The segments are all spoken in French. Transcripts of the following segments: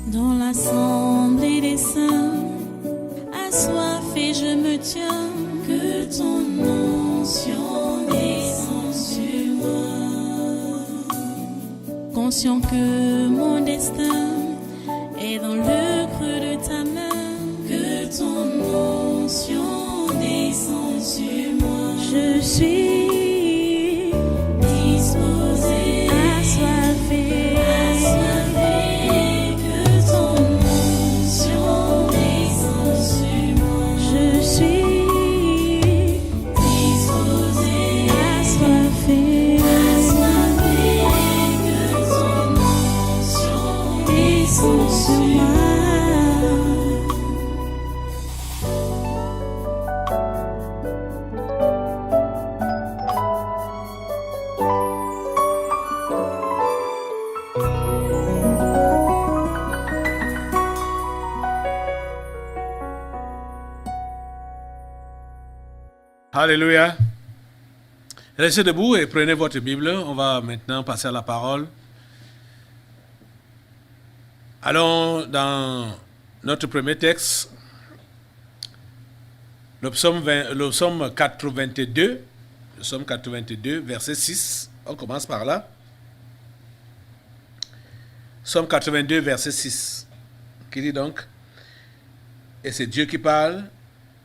Dans l'assemblée des saints, assoiffé je me tiens, que ton onction descende sur moi. Conscient que mon destin est dans le creux de ta main, que ton onction descende sur moi. Je suis disposé, assoiffé, que ton onction descende sur moi. Je suis disposé, assoiffé, que ton onction descende sur moi. Alléluia. Restez debout et prenez votre Bible. On va maintenant passer à la parole. Allons dans notre premier texte, le psaume 82, verset 6. On commence par là. Psaume 82, verset 6, qui dit donc, et c'est Dieu qui parle,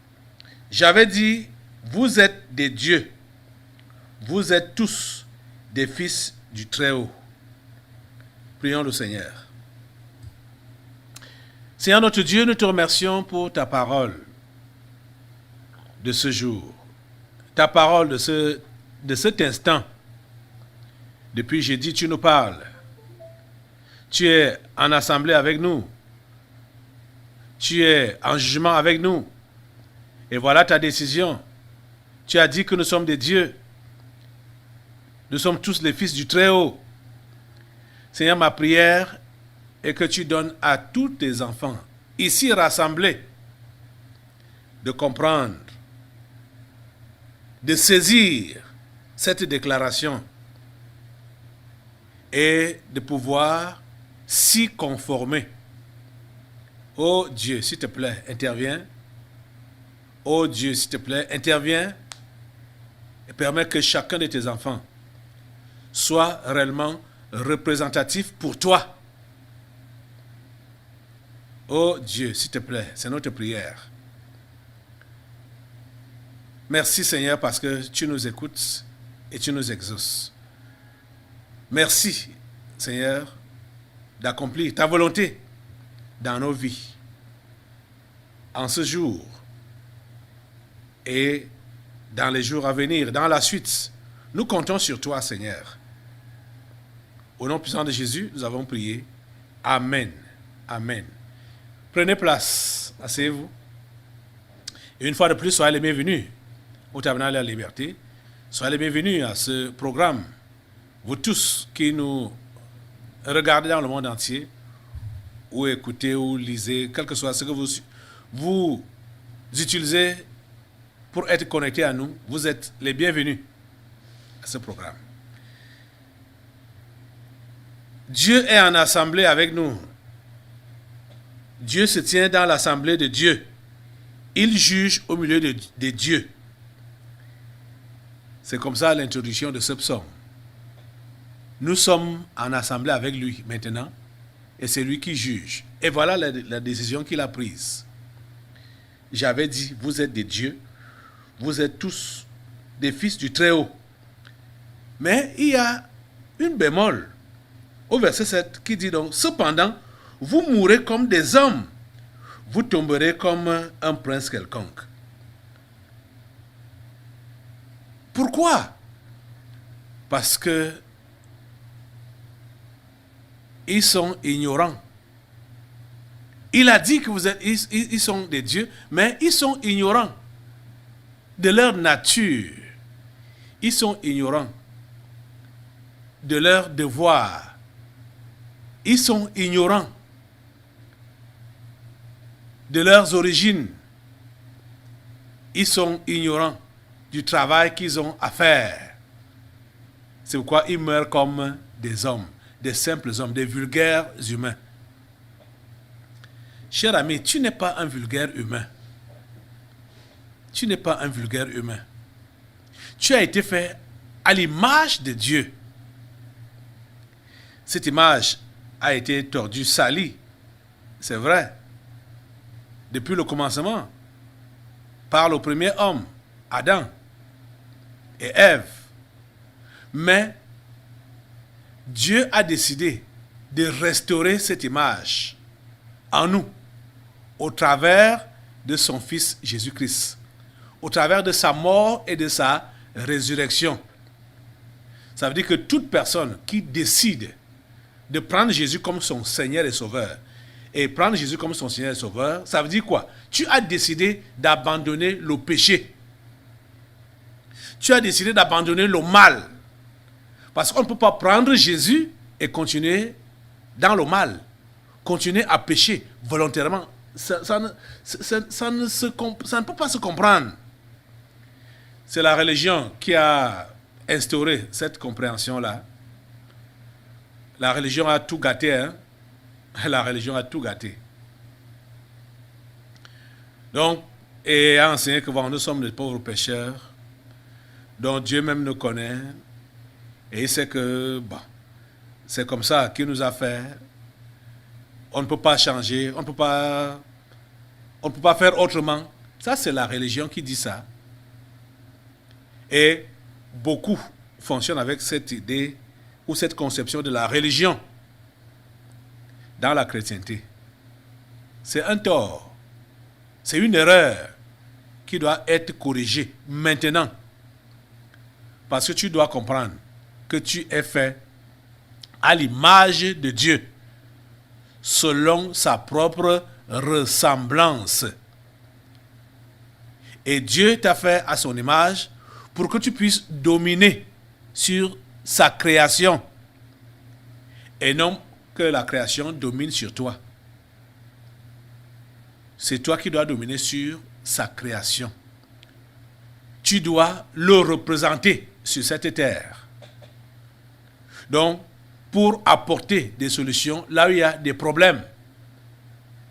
« J'avais dit, vous êtes des dieux, vous êtes tous des fils du Très-Haut. » Prions le Seigneur. Seigneur notre Dieu, nous te remercions pour ta parole de ce jour, ta parole de cet instant. Depuis jeudi, tu nous parles. Tu es en assemblée avec nous. Tu es en jugement avec nous. Et voilà ta décision. Tu as dit que nous sommes des dieux. Nous sommes tous les fils du Très-Haut. Seigneur, ma prière est que tu donnes à tous tes enfants, ici rassemblés, de comprendre, de saisir cette déclaration et de pouvoir s'y conformer. Oh Dieu, s'il te plaît, interviens. Oh Dieu, s'il te plaît, interviens et permets que chacun de tes enfants soit réellement représentatif pour toi. Oh Dieu, s'il te plaît, c'est notre prière. Merci Seigneur parce que tu nous écoutes et tu nous exauces. Merci Seigneur d'accomplir ta volonté dans nos vies. En ce jour et dans les jours à venir, dans la suite, nous comptons sur toi, Seigneur. Au nom puissant de Jésus, nous avons prié. Amen. Amen. Prenez place, asseyez-vous. Et une fois de plus, soyez les bienvenus au Tabernacle de la Liberté. Soyez les bienvenus à ce programme. Vous tous qui nous regardez dans le monde entier, ou écoutez, ou lisez, quel que soit ce que vous utilisez pour être connectés à nous, vous êtes les bienvenus à ce programme. Dieu est en assemblée avec nous. Dieu se tient dans l'assemblée de Dieu. Il juge au milieu des dieux. C'est comme ça l'introduction de ce psaume. Nous sommes en assemblée avec lui maintenant, et c'est lui qui juge. Et voilà la décision qu'il a prise. J'avais dit, vous êtes des dieux, vous êtes tous des fils du Très-Haut. Mais il y a une bémol au verset 7 qui dit donc, cependant, vous mourrez comme des hommes, vous tomberez comme un prince quelconque. Pourquoi? Parce que ils sont ignorants. Il a dit que ils sont des dieux, mais ils sont ignorants de leur nature. Ils sont ignorants de leur devoir. Ils sont ignorants de leurs origines. Ils sont ignorants du travail qu'ils ont à faire. C'est pourquoi ils meurent comme des hommes, des simples hommes, des vulgaires humains. Cher ami, tu n'es pas un vulgaire humain. Tu n'es pas un vulgaire humain. Tu as été fait à l'image de Dieu. Cette image a été tordue, salie. C'est vrai. Depuis le commencement, par le premier homme, Adam et Ève. Mais Dieu a décidé de restaurer cette image en nous, au travers de son Fils Jésus-Christ, au travers de sa mort et de sa résurrection. Ça veut dire que toute personne qui décide de prendre Jésus comme son Seigneur et Sauveur, et prendre Jésus comme son Seigneur et Sauveur, ça veut dire quoi? Tu as décidé d'abandonner le péché. Tu as décidé d'abandonner le mal. Parce qu'on ne peut pas prendre Jésus et continuer dans le mal. Continuer à pécher volontairement. Ça ne peut pas se comprendre. C'est la religion qui a instauré cette compréhension-là. La religion a tout gâté, hein? La religion a tout gâté. Donc, et a enseigné que bon, nous sommes des pauvres pécheurs, dont Dieu même nous connaît, et il sait que bon, c'est comme ça qu'il nous a fait. On ne peut pas changer, on ne peut pas faire autrement. Ça, c'est la religion qui dit ça. Et beaucoup fonctionnent avec cette idée ou cette conception de la religion dans la chrétienté. C'est un tort. C'est une erreur qui doit être corrigée maintenant. Parce que tu dois comprendre que tu es fait à l'image de Dieu, selon sa propre ressemblance. Et Dieu t'a fait à son image pour que tu puisses dominer sur sa création. Et non que la création domine sur toi. C'est toi qui dois dominer sur sa création. Tu dois le représenter sur cette terre. Donc, pour apporter des solutions là où il y a des problèmes.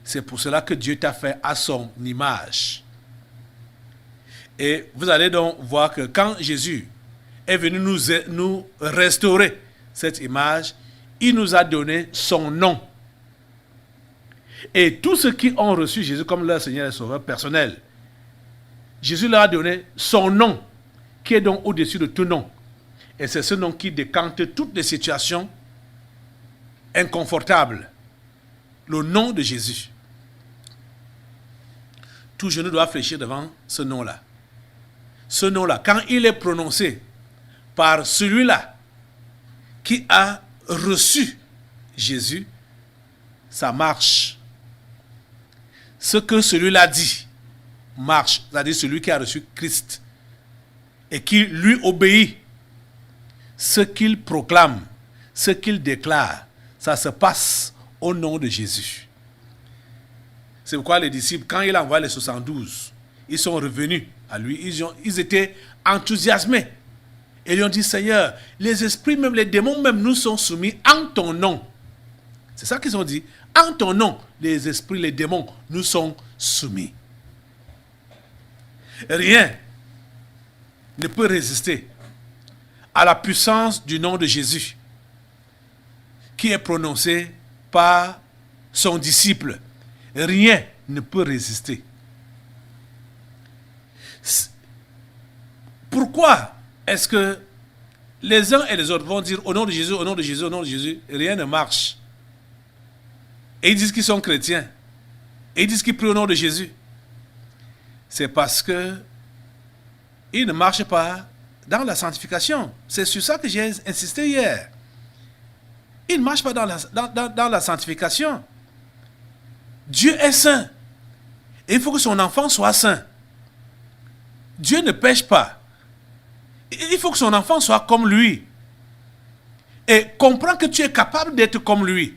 C'est pour cela que Dieu t'a fait à son image. Et vous allez donc voir que quand Jésus est venu nous restaurer cette image, il nous a donné son nom. Et tous ceux qui ont reçu Jésus comme leur Seigneur et Sauveur personnel, Jésus leur a donné son nom, qui est donc au-dessus de tout nom. Et c'est ce nom qui décante toutes les situations inconfortables. Le nom de Jésus. Tout genou doit fléchir devant ce nom-là. Ce nom-là, quand il est prononcé par celui-là qui a reçu Jésus, ça marche. Ce que celui-là dit marche, c'est-à-dire celui qui a reçu Christ et qui lui obéit. Ce qu'il proclame, ce qu'il déclare, ça se passe au nom de Jésus. C'est pourquoi les disciples, quand il envoie les 72, ils sont revenus à lui, ils étaient enthousiasmés. Et ils ont dit, Seigneur, les esprits, même les démons, même nous sont soumis en ton nom. C'est ça qu'ils ont dit. En ton nom, les esprits, les démons nous sont soumis. Rien ne peut résister à la puissance du nom de Jésus qui est prononcé par son disciple. Rien ne peut résister. Pourquoi est-ce que les uns et les autres vont dire au nom de Jésus, au nom de Jésus, au nom de Jésus, rien ne marche? Et ils disent qu'ils sont chrétiens. Et ils disent qu'ils prient au nom de Jésus. C'est parce que ils ne marchent pas dans la sanctification. C'est sur ça que j'ai insisté hier. Ils ne marchent pas dans la sanctification. Dieu est saint. Et il faut que son enfant soit saint. Dieu ne pêche pas. Il faut que son enfant soit comme lui. Et comprends que tu es capable d'être comme lui.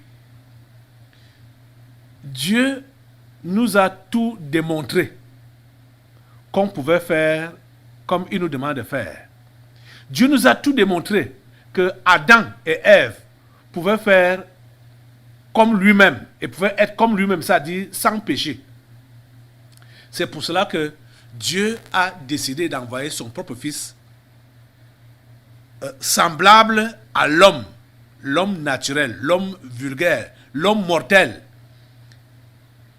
Dieu nous a tout démontré qu'on pouvait faire comme il nous demande de faire. Dieu nous a tout démontré que Adam et Ève pouvaient faire comme lui-même, et pouvait être comme lui-même, c'est-à-dire sans péché. C'est pour cela que Dieu a décidé d'envoyer son propre fils semblable à l'homme, l'homme naturel, l'homme vulgaire, l'homme mortel.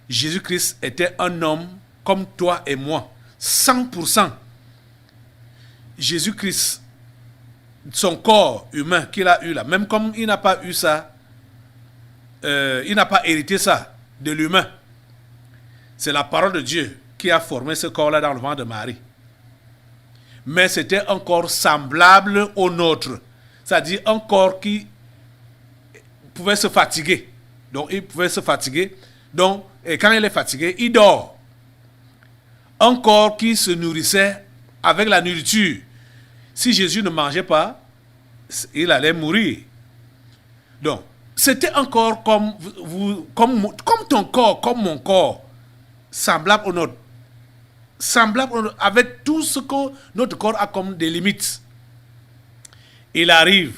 Jésus-Christ était un homme comme toi et moi, 100%. Jésus-Christ, son corps humain qu'il a eu là, même comme il n'a pas eu ça, il n'a pas hérité ça de l'humain. C'est la parole de Dieu qui a formé ce corps-là dans le ventre de Marie. Mais c'était un corps semblable au nôtre. C'est-à-dire un corps qui pouvait se fatiguer. Donc il pouvait se fatiguer. Donc, et quand il est fatigué, il dort. Un corps qui se nourrissait avec la nourriture. Si Jésus ne mangeait pas, il allait mourir. Donc, c'était un corps comme ton corps, comme mon corps, semblable au nôtre. Semblable au nôtre, avec tout ce que notre corps a comme des limites. Il arrive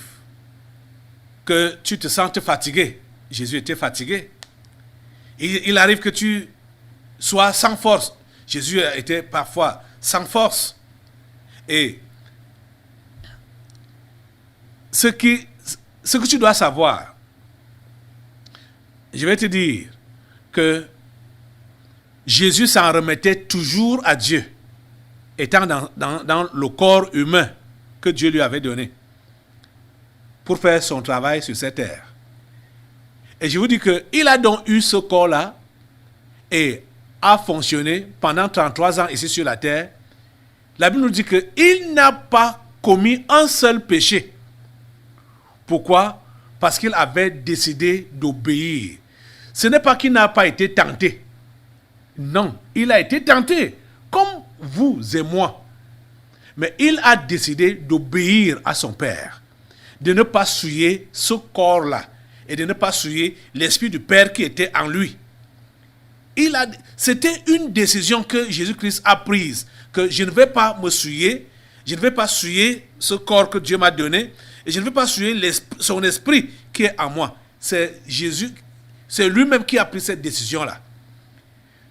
que tu te sentes fatigué. Jésus était fatigué. Il arrive que tu sois sans force. Jésus était parfois sans force. Et ce que tu dois savoir, je vais te dire que Jésus s'en remettait toujours à Dieu, étant dans le corps humain que Dieu lui avait donné pour faire son travail sur cette terre. Et je vous dis qu'il a donc eu ce corps-là et a fonctionné pendant 33 ans ici sur la terre. La Bible nous dit qu'il n'a pas commis un seul péché. Pourquoi? Parce qu'il avait décidé d'obéir. Ce n'est pas qu'il n'a pas été tenté. Non, il a été tenté, comme vous et moi. Mais il a décidé d'obéir à son Père, de ne pas souiller ce corps-là et de ne pas souiller l'Esprit du Père qui était en lui. C'était une décision que Jésus-Christ a prise, que je ne vais pas me souiller, je ne vais pas souiller ce corps que Dieu m'a donné, et je ne vais pas souiller son esprit qui est en moi. C'est Jésus, c'est lui-même qui a pris cette décision-là.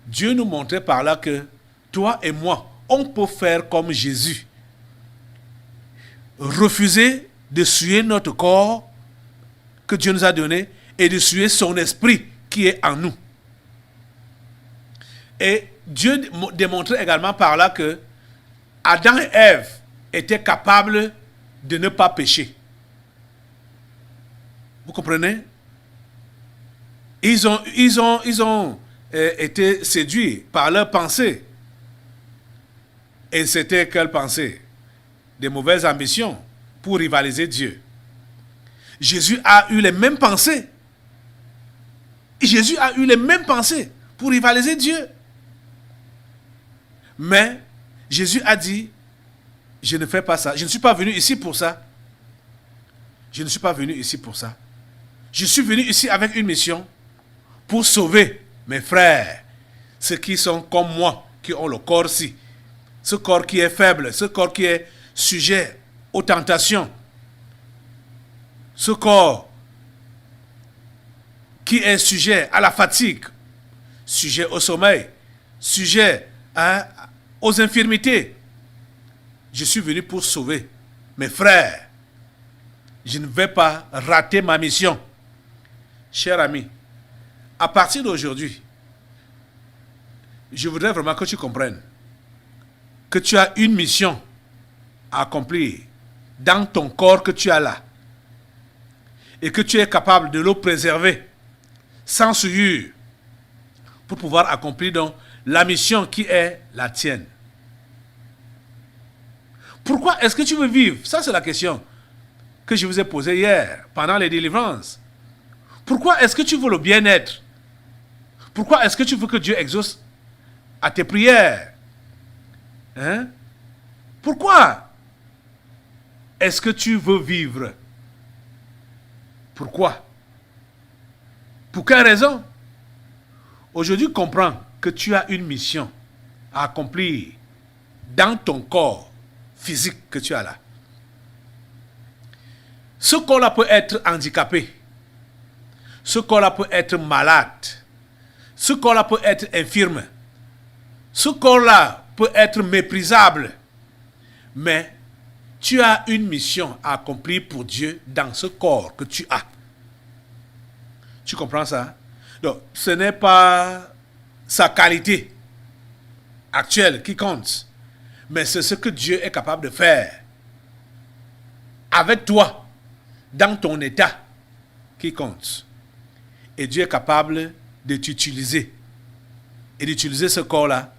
Dieu nous montrait par là que toi et moi, on peut faire comme Jésus. Refuser de souiller notre corps que Dieu nous a donné et de souiller son esprit qui est en nous. Et Dieu démontrait également par là que Adam et Ève étaient capables de ne pas pécher. Vous comprenez? Ils ont été séduits par leurs pensées. Et c'était quelle pensée? Des mauvaises ambitions pour rivaliser Dieu. Jésus a eu les mêmes pensées. Jésus a eu les mêmes pensées pour rivaliser Dieu. Mais Jésus a dit, je ne fais pas ça. Je ne suis pas venu ici pour ça. Je ne suis pas venu ici pour ça. Je suis venu ici avec une mission pour sauver mes frères, ceux qui sont comme moi, qui ont le corps-ci. Ce corps qui est faible, ce corps qui est sujet aux tentations. Ce corps qui est sujet à la fatigue, sujet au sommeil, sujet aux infirmités. Je suis venu pour sauver mes frères. Je ne vais pas rater ma mission. Cher ami, à partir d'aujourd'hui, je voudrais vraiment que tu comprennes que tu as une mission à accomplir dans ton corps que tu as là et que tu es capable de le préserver sans souillure pour pouvoir accomplir donc la mission qui est la tienne. Pourquoi est-ce que tu veux vivre? Ça, c'est la question que je vous ai posée hier pendant les délivrances. Pourquoi est-ce que tu veux le bien-être? Pourquoi est-ce que tu veux que Dieu exauce à tes prières? Hein? Pourquoi est-ce que tu veux vivre? Pourquoi? Pour quelle raison? Aujourd'hui, comprends que tu as une mission à accomplir dans ton corps physique que tu as là. Ce corps-là peut être handicapé. Ce corps-là peut être malade. Ce corps-là peut être infirme. Ce corps-là peut être méprisable. Mais tu as une mission à accomplir pour Dieu dans ce corps que tu as. Tu comprends ça? Donc, ce n'est pas sa qualité actuelle qui compte, mais c'est ce que Dieu est capable de faire avec toi, dans ton état, qui compte. Et Dieu est capable de t'utiliser et d'utiliser ce corps-là,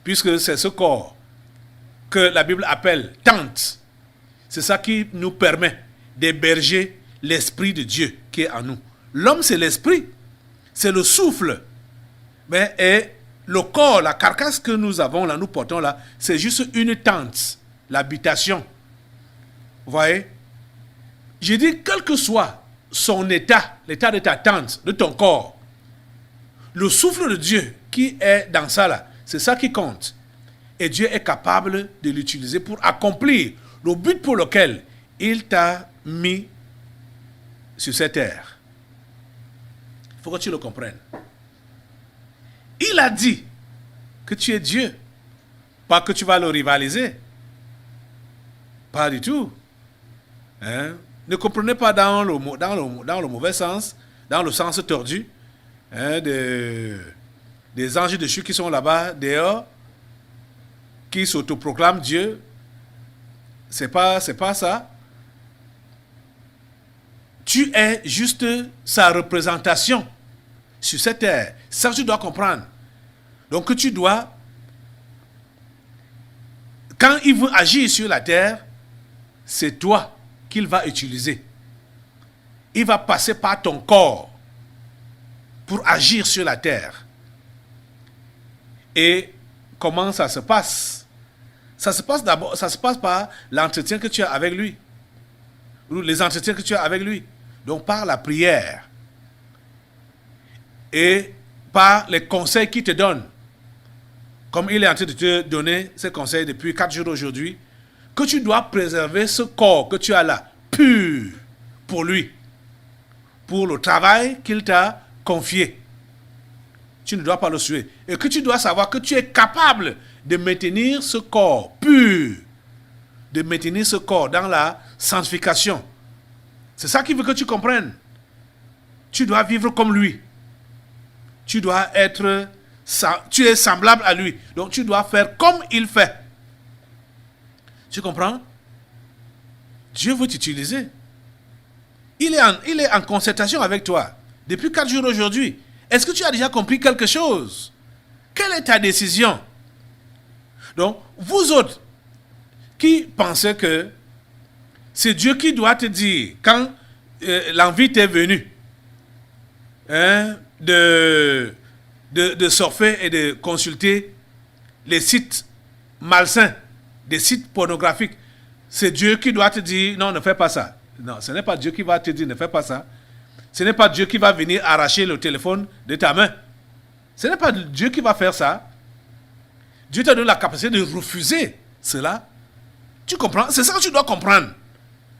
puisque c'est ce corps que la Bible appelle tente. C'est ça qui nous permet d'héberger l'Esprit de Dieu qui est en nous. L'homme, c'est l'esprit, c'est le souffle. Mais, et le corps, la carcasse que nous avons là, nous portons là, c'est juste une tente, l'habitation. Vous voyez? J'ai dit, quel que soit son état, l'état de ta tente, de ton corps, le souffle de Dieu qui est dans ça là, c'est ça qui compte. Et Dieu est capable de l'utiliser pour accomplir le but pour lequel il t'a mis sur cette terre. Il faut que tu le comprennes. Il a dit que tu es Dieu. Pas que tu vas le rivaliser. Pas du tout. Hein? Ne comprenez pas dans le mauvais sens, dans le sens tordu, hein, des anges déchus qui sont là-bas, dehors, qui s'autoproclament Dieu. C'est pas ça. Tu es juste sa représentation sur cette terre. Ça, tu dois comprendre. Donc, tu dois, quand il veut agir sur la terre, c'est toi qu'il va utiliser. Il va passer par ton corps pour agir sur la terre. Et comment ça se passe? Ça se passe d'abord, ça se passe par l'entretien que tu as avec lui. Les entretiens que tu as avec lui. Donc par la prière. Et par les conseils qu'il te donne. Comme il est en train de te donner ces conseils depuis 4 jours aujourd'hui. Que tu dois préserver ce corps que tu as là, pur, pour lui. Pour le travail qu'il t'a confié. Tu ne dois pas le suer. Et que tu dois savoir que tu es capable de maintenir ce corps pur. De maintenir ce corps dans la sanctification. C'est ça qu'il veut que tu comprennes. Tu dois vivre comme lui. Tu dois être... Tu es semblable à lui. Donc tu dois faire comme il fait. Tu comprends? Dieu veut t'utiliser. Il est en concertation avec toi. Depuis 4 jours aujourd'hui. Est-ce que tu as déjà compris quelque chose? Quelle est ta décision? Donc, vous autres qui pensez que c'est Dieu qui doit te dire, quand l'envie t'est venue, hein, de surfer et de consulter les sites malsains, des sites pornographiques, c'est Dieu qui doit te dire, non, ne fais pas ça. Non, ce n'est pas Dieu qui va te dire, ne fais pas ça. Ce n'est pas Dieu qui va venir arracher le téléphone de ta main. Ce n'est pas Dieu qui va faire ça. Dieu t'a donné la capacité de refuser cela. Tu comprends? C'est ça que tu dois comprendre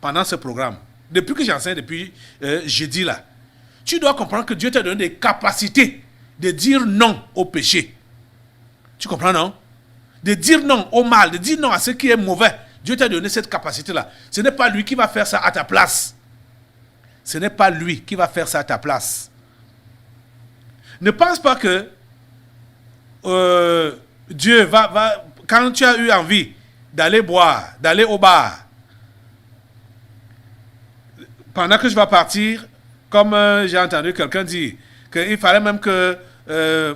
pendant ce programme. Depuis que j'enseigne, depuis jeudi là. Tu dois comprendre que Dieu t'a donné des capacités de dire non au péché. Tu comprends, non? De dire non au mal, de dire non à ce qui est mauvais. Dieu t'a donné cette capacité-là. Ce n'est pas lui qui va faire ça à ta place. Ce n'est pas lui qui va faire ça à ta place. Ne pense pas que Dieu va, quand tu as eu envie d'aller boire, d'aller au bar, pendant que je vais partir, comme j'ai entendu quelqu'un dire, qu'il fallait même que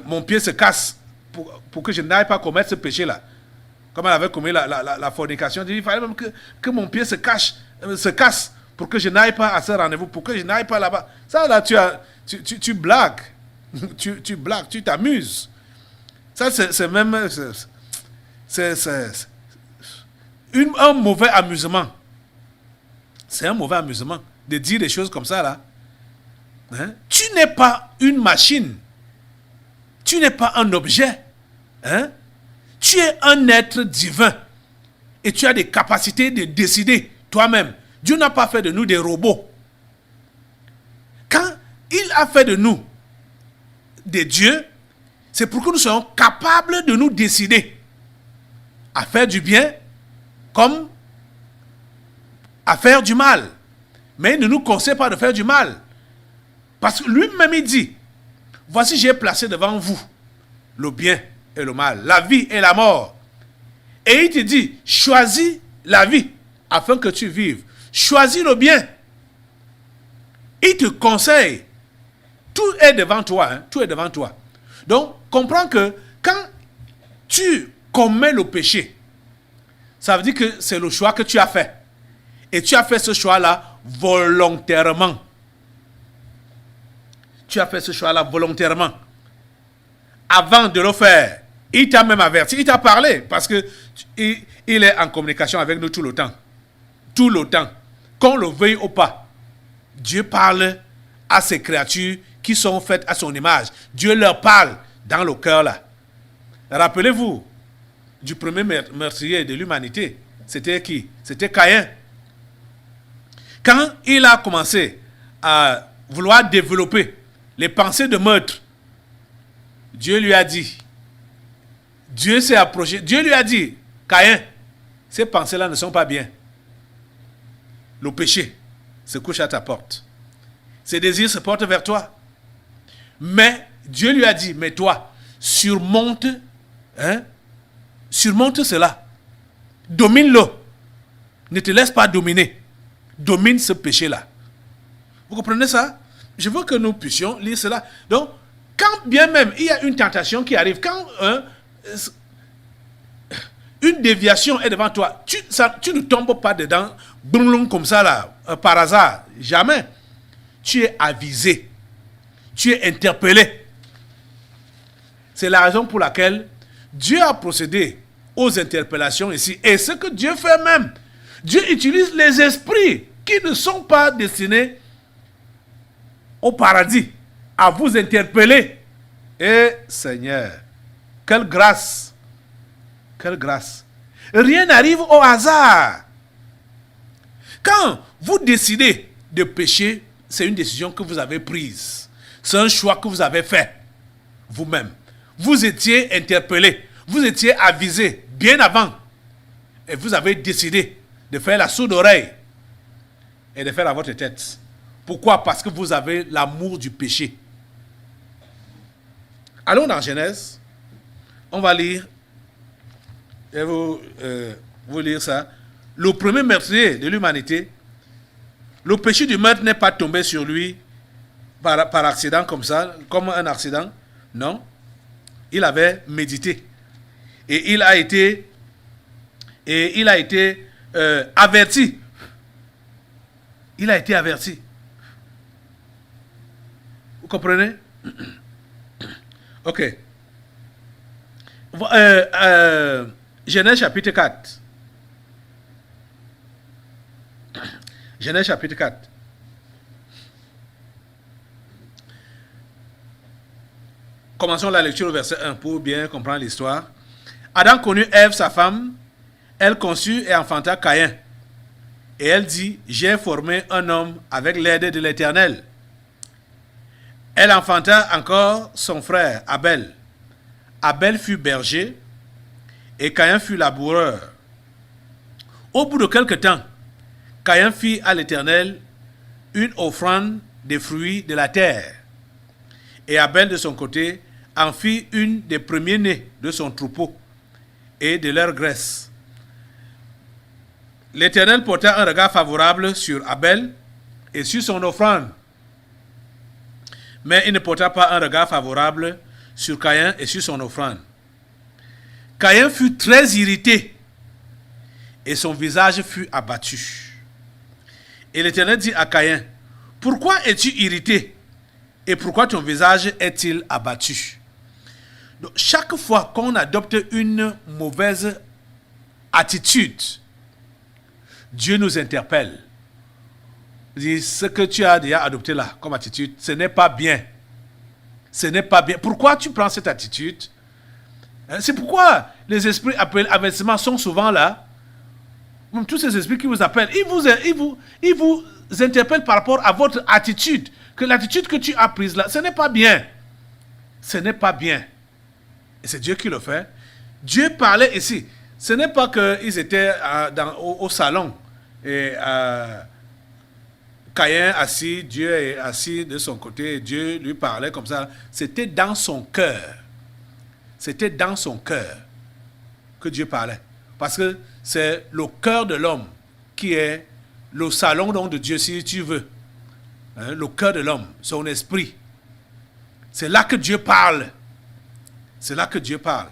mon pied se casse pour que je n'aille pas commettre ce péché-là. Comme elle avait commis la fornication, il fallait même que mon pied se casse pour que je n'aille pas à ce rendez-vous, pour que je n'aille pas là-bas. Ça, là, tu blagues. Tu blagues, tu t'amuses. Ça, c'est même... C'est un mauvais amusement. C'est un mauvais amusement de dire des choses comme ça, là. Hein? Tu n'es pas une machine. Tu n'es pas un objet. Hein? Tu es un être divin. Et tu as des capacités de décider toi-même. Dieu n'a pas fait de nous des robots. Quand il a fait de nous des dieux, c'est pour que nous soyons capables de nous décider à faire du bien comme à faire du mal. Mais il ne nous conseille pas de faire du mal. Parce que lui-même il dit, voici j'ai placé devant vous le bien et le mal, la vie et la mort. Et il te dit, choisis la vie afin que tu vives. Choisis le bien. Il te conseille. Tout est devant toi. Tout est devant toi. Donc, comprends que quand tu commets le péché, ça veut dire que c'est le choix que tu as fait. Et tu as fait ce choix-là volontairement. Tu as fait ce choix-là volontairement. Avant de le faire, il t'a même averti, il t'a parlé, parce que il est en communication avec nous tout le temps. Tout le temps. Qu'on le veuille ou pas. Dieu parle à ses créatures qui sont faites à son image. Dieu leur parle dans le cœur là. Rappelez-vous du premier meurtrier de l'humanité. C'était qui? C'était Caïn. Quand il a commencé à vouloir développer les pensées de meurtre, Dieu lui a dit, Dieu s'est approché, Dieu lui a dit, Caïn, ces pensées-là ne sont pas bien. Le péché se couche à ta porte. Ses désirs se portent vers toi. Mais Dieu lui a dit, mais toi, surmonte cela. Domine-le. Ne te laisse pas dominer. Domine ce péché-là. Vous comprenez ça? Je veux que nous puissions lire cela. Donc, quand bien même il y a une tentation qui arrive, quand une déviation est devant toi, tu ne tombes pas dedans, comme ça là, par hasard. Jamais. Tu es avisé. Tu es interpellé. C'est la raison pour laquelle Dieu a procédé aux interpellations ici. Et ce que Dieu fait même, Dieu utilise les esprits qui ne sont pas destinés au paradis à vous interpeller. Et Seigneur, quelle grâce! Quelle grâce! Rien n'arrive au hasard. Quand vous décidez de pécher, c'est une décision que vous avez prise. C'est un choix que vous avez fait vous-même. Vous étiez interpellé, vous étiez avisé bien avant. Et vous avez décidé de faire la sourde oreille et de faire à votre tête. Pourquoi? Parce que vous avez l'amour du péché. Allons dans Genèse. On va lire. Et vous lire ça. Le premier meurtrier de l'humanité, le péché du meurtre n'est pas tombé sur lui par accident comme ça, comme un accident. Non. Il avait médité. Et il a été averti. Il a été averti. Vous comprenez? Ok. Genèse chapitre 4. Genèse chapitre 4. Commençons la lecture au verset 1 pour bien comprendre l'histoire. Adam connut Ève, sa femme. Elle conçut et enfanta Caïn. Et elle dit, j'ai formé un homme avec l'aide de l'Éternel. Elle enfanta encore son frère Abel. Abel fut berger et Caïn fut laboureur. Au bout de quelque temps, Caïn fit à l'Éternel une offrande des fruits de la terre. Et Abel de son côté en fit une des premiers-nés de son troupeau et de leur graisse. L'Éternel porta un regard favorable sur Abel et sur son offrande. Mais il ne porta pas un regard favorable sur Caïn et sur son offrande. Caïn fut très irrité et son visage fut abattu. Et l'Éternel dit à Caïn, pourquoi es-tu irrité et pourquoi ton visage est-il abattu? Donc, chaque fois qu'on adopte une mauvaise attitude, Dieu nous interpelle. Il dit, ce que tu as déjà adopté là comme attitude, ce n'est pas bien. Ce n'est pas bien. Pourquoi tu prends cette attitude? C'est pourquoi les esprits avertissements sont souvent là. Tous ces esprits qui vous appellent, ils vous interpellent par rapport à votre attitude. que l'attitude que tu as prise là, ce n'est pas bien. Ce n'est pas bien. Et c'est Dieu qui le fait. Dieu parlait ici. Ce n'est pas qu'ils étaient au salon et Caïn assis, Dieu est assis de son côté, et Dieu lui parlait comme ça. C'était dans son cœur. C'était dans son cœur que Dieu parlait. Parce que c'est le cœur de l'homme qui est le salon donc de Dieu, si tu veux. Hein, le cœur de l'homme, son esprit. C'est là que Dieu parle. C'est là que Dieu parle.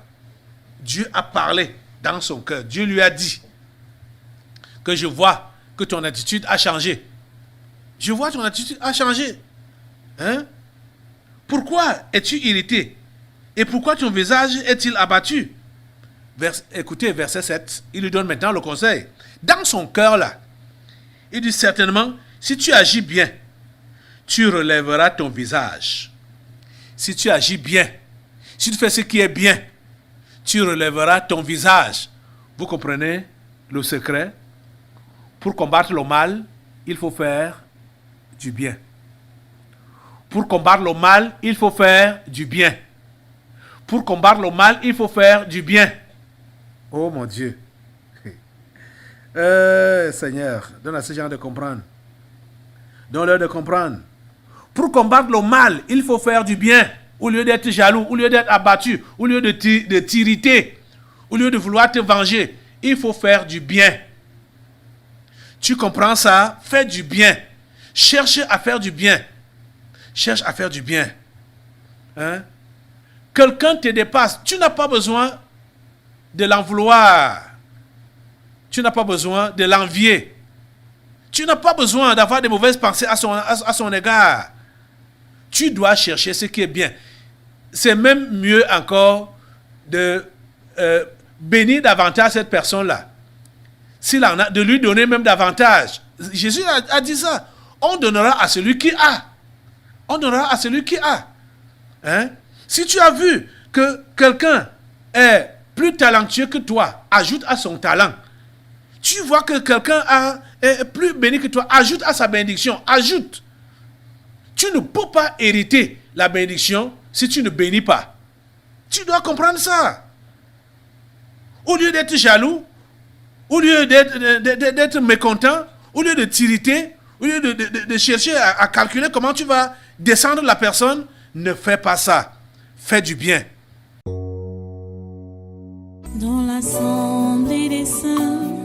Dieu a parlé dans son cœur. Dieu lui a dit que je vois que ton attitude a changé. Je vois ton attitude a changé. Hein? Pourquoi es-tu irrité? Et pourquoi ton visage est-il abattu? Écoutez, verset 7, il lui donne maintenant le conseil. Dans son cœur là, il dit certainement, si tu agis bien, tu relèveras ton visage. Si tu agis bien, si tu fais ce qui est bien, tu relèveras ton visage. Vous comprenez le secret? Pour combattre le mal, il faut faire du bien. Pour combattre le mal, il faut faire du bien. Pour combattre le mal, il faut faire du bien. Oh mon Dieu. Seigneur, donne à ces gens de comprendre. Donne-leur de comprendre. Pour combattre le mal, il faut faire du bien. Au lieu d'être jaloux, au lieu d'être abattu, au lieu de t'irriter, au lieu de vouloir te venger, il faut faire du bien. Tu comprends ça? Fais du bien. Cherche à faire du bien. Cherche à faire du bien. Hein? Quelqu'un te dépasse. Tu n'as pas besoin de l'en vouloir. Tu n'as pas besoin de l'envier. Tu n'as pas besoin d'avoir de mauvaises pensées à son égard. Tu dois chercher ce qui est bien. C'est même mieux encore de bénir davantage cette personne-là. S'il en a, de lui donner même davantage. Jésus a dit ça. On donnera à celui qui a. On donnera à celui qui a. Hein? Si tu as vu que quelqu'un est plus talentueux que toi, ajoute à son talent. Tu vois que quelqu'un est plus béni que toi, ajoute à sa bénédiction. Ajoute. Tu ne peux pas hériter la bénédiction si tu ne bénis pas. Tu dois comprendre ça. Au lieu d'être jaloux, au lieu d'être mécontent, au lieu de t'irriter, au lieu de chercher à calculer comment tu vas descendre la personne, ne fais pas ça. Fais du bien. Dans l'assemblée des saints,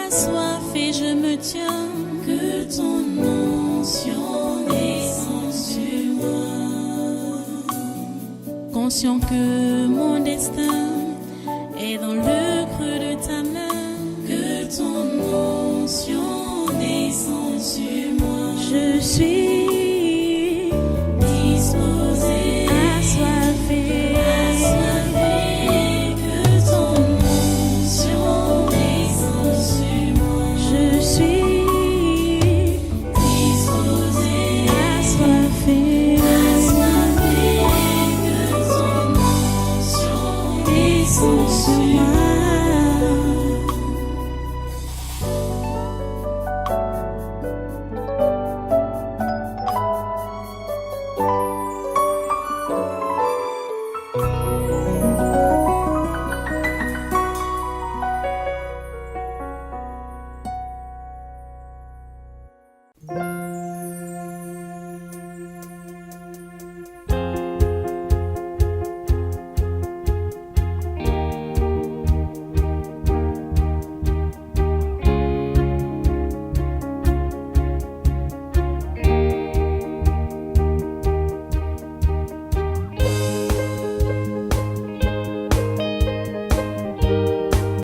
assoiffé je me tiens, que ton onction descende sur moi. Conscient que mon destin est dans le creux de ta main, que ton onction descende sur moi. Je suis